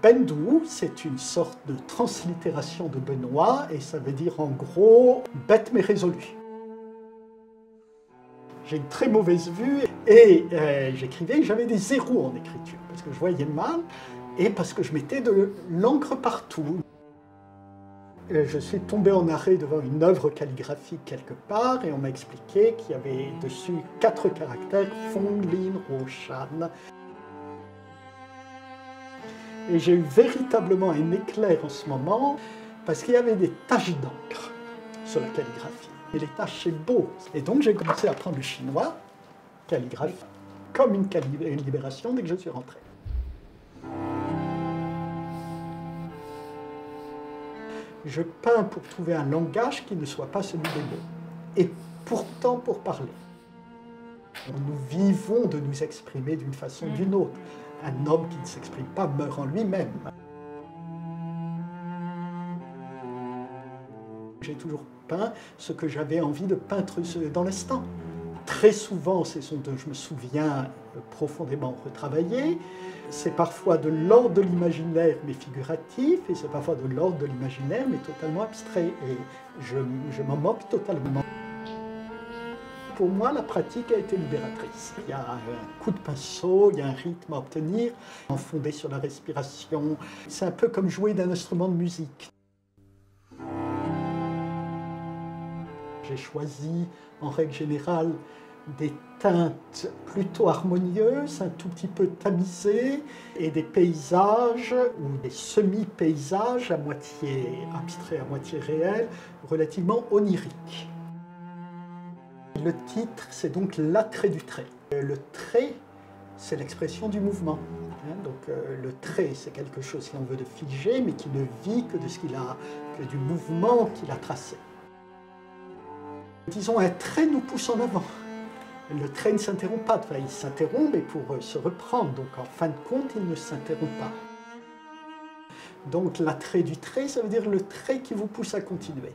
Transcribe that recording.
Bendou, c'est une sorte de translittération de Benoît et ça veut dire en gros « bête mais résolue ». J'ai une très mauvaise vue et j'écrivais, j'avais des zéros en écriture parce que je voyais mal et parce que je mettais de l'encre partout. Je suis tombé en arrêt devant une œuvre calligraphique quelque part et on m'a expliqué qu'il y avait dessus 4 caractères, Fong, Lin, Ro, Shan. Et j'ai eu véritablement un éclair en ce moment parce qu'il y avait des taches d'encre sur la calligraphie. Et les taches, c'est beau. Et donc j'ai commencé à apprendre le chinois, calligraphie, comme une libération dès que je suis rentré. Je peins pour trouver un langage qui ne soit pas celui des mots, et pourtant pour parler. Nous vivons de nous exprimer d'une façon ou d'une autre. Un homme qui ne s'exprime pas meurt en lui-même. J'ai toujours peint ce que j'avais envie de peindre dans l'instant. Très souvent, ce sont de, je me souviens, profondément retravaillés. C'est parfois de l'ordre de l'imaginaire, mais figuratif, et c'est parfois de l'ordre de l'imaginaire, mais totalement abstrait. Et je m'en moque totalement. Pour moi, la pratique a été libératrice. Il y a un coup de pinceau, il y a un rythme à obtenir, fondé sur la respiration. C'est un peu comme jouer d'un instrument de musique. J'ai choisi, en règle générale, des teintes plutôt harmonieuses, un tout petit peu tamisées, et des paysages ou des semi-paysages à moitié abstraits, à moitié réels, relativement oniriques. Le titre, c'est donc l'attrait du trait. Le trait, c'est l'expression du mouvement. Donc le trait, c'est quelque chose, si on veut, de figé, mais qui ne vit que du mouvement qu'il a tracé. Disons, un trait nous pousse en avant. Le trait ne s'interrompt pas, enfin, il s'interrompt, mais pour se reprendre. Donc en fin de compte, il ne s'interrompt pas. Donc l'attrait du trait, ça veut dire le trait qui vous pousse à continuer.